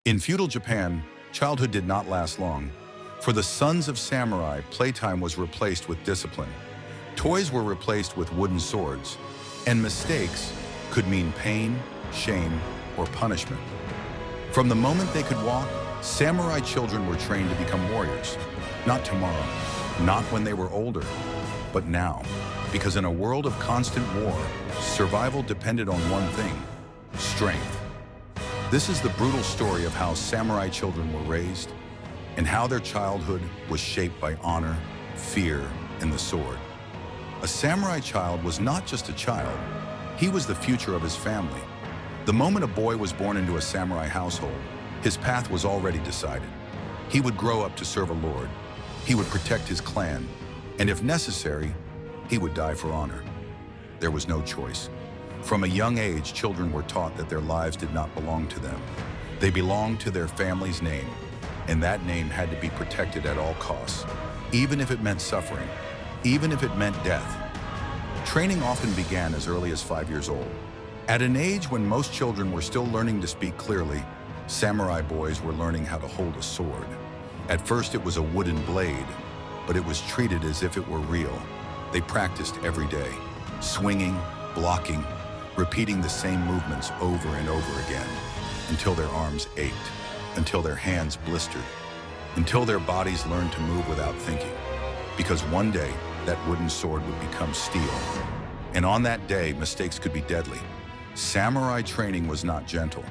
In feudal Japan, childhood did not last long. For the sons of samurai, playtime was replaced with discipline. Toys were replaced with wooden swords, and mistakes could mean pain, shame, or punishment. From the moment they could walk, samurai children were trained to become warriors. Not tomorrow, not when they were older, but now. Because in a world of constant war, survival depended on one thing: strength. This is the brutal story of how samurai children were raised and how their childhood was shaped by honor, fear, and the sword. A samurai child was not just a child, he was the future of his family. The moment a boy was born into a samurai household, his path was already decided. He would grow up to serve a lord, he would protect his clan, and if necessary, he would die for honor. There was no choice. From a young age, children were taught that their lives did not belong to them. They belonged to their family's name, and that name had to be protected at all costs, even if it meant suffering, even if it meant death. Training often began as early as 5 years old. At an age when most children were still learning to speak clearly, samurai boys were learning how to hold a sword. At first it was a wooden blade, but it was treated as if it were real. They practiced every day, swinging, blocking, repeating the same movements over and over again, until their arms ached, until their hands blistered, until their bodies learned to move without thinking. Because one day, that wooden sword would become steel. And on that day, mistakes could be deadly. Samurai training was not gentle.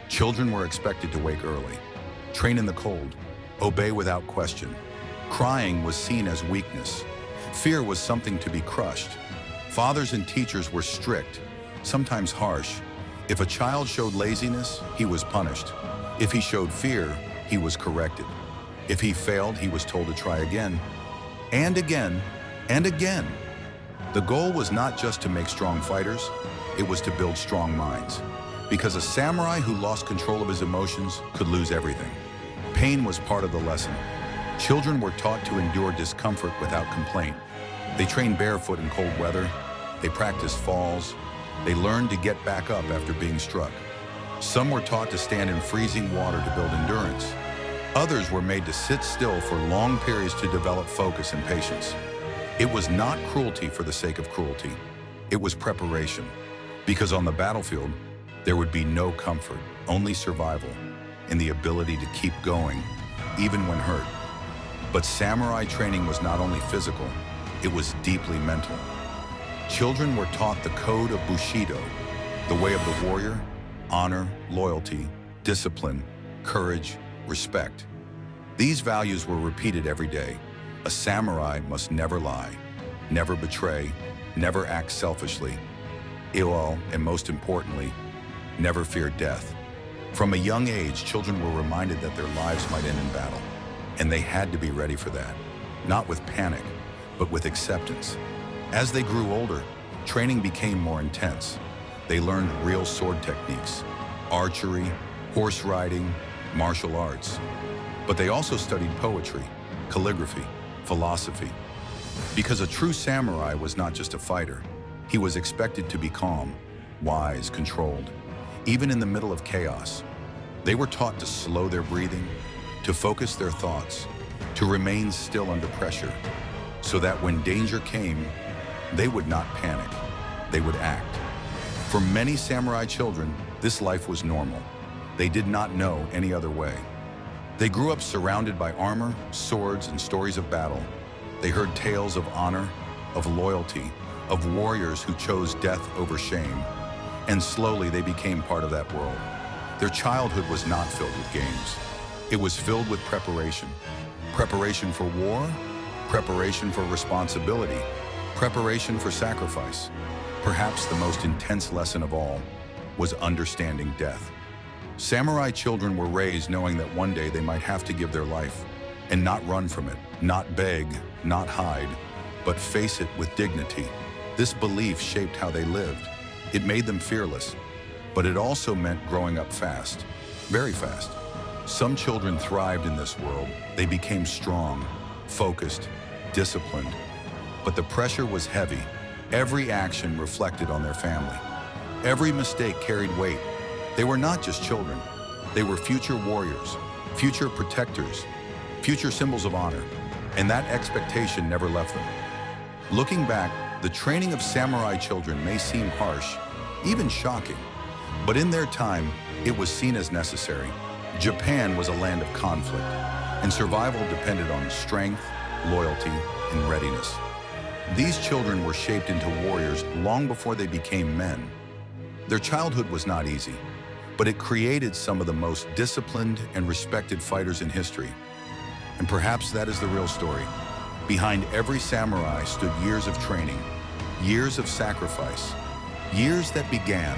Children were expected to wake early, train in the cold, obey without question. Crying was seen as weakness. Fear was something to be crushed. Fathers and teachers were strict, sometimes harsh. If a child showed laziness, he was punished. If he showed fear, he was corrected. If he failed, he was told to try again, and again, and again. The goal was not just to make strong fighters, it was to build strong minds. Because a samurai who lost control of his emotions could lose everything. Pain was part of the lesson. Children were taught to endure discomfort without complaint. They trained barefoot in cold weather. They practiced falls. They learned to get back up after being struck. Some were taught to stand in freezing water to build endurance. Others were made to sit still for long periods to develop focus and patience. It was not cruelty for the sake of cruelty. It was preparation. Because on the battlefield, there would be no comfort, only survival, and the ability to keep going, even when hurt. But samurai training was not only physical, it was deeply mental. Children were taught the code of Bushido, the way of the warrior: honor, loyalty, discipline, courage, respect. These values were repeated every day. A samurai must never lie, never betray, never act selfishly, and most importantly, never fear death. From a young age, children were reminded that their lives might end in battle, and they had to be ready for that, not with panic, but with acceptance. As they grew older, training became more intense. They learned real sword techniques, archery, horse riding, martial arts. But they also studied poetry, calligraphy, philosophy. Because a true samurai was not just a fighter, he was expected to be calm, wise, controlled. Even in the middle of chaos, they were taught to slow their breathing, to focus their thoughts, to remain still under pressure, so that when danger came, they would not panic, they would act. For many samurai children, this life was normal. They did not know any other way. They grew up surrounded by armor, swords, and stories of battle. They heard tales of honor, of loyalty, of warriors who chose death over shame. And slowly they became part of that world. Their childhood was not filled with games. It was filled with preparation. Preparation for war, preparation for responsibility, preparation for sacrifice. Perhaps the most intense lesson of all was understanding death. Samurai children were raised knowing that one day they might have to give their life and not run from it, not beg, not hide, but face it with dignity. This belief shaped how they lived. It made them fearless, but it also meant growing up fast, very fast. Some children thrived in this world. They became strong, focused, disciplined. But the pressure was heavy. Every action reflected on their family. Every mistake carried weight. They were not just children. They were future warriors, future protectors, future symbols of honor, and that expectation never left them. Looking back, the training of samurai children may seem harsh, even shocking, but in their time, it was seen as necessary. Japan was a land of conflict, and survival depended on strength, loyalty, and readiness. These children were shaped into warriors long before they became men. Their childhood was not easy, but it created some of the most disciplined and respected fighters in history. And perhaps that is the real story. Behind every samurai stood years of training, years of sacrifice, years that began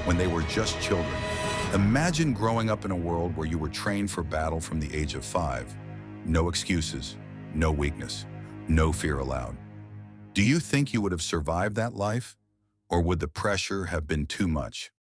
when they were just children. Imagine growing up in a world where you were trained for battle from the age of 5. No excuses, no weakness, no fear allowed. Do you think you would have survived that life? Or would the pressure have been too much?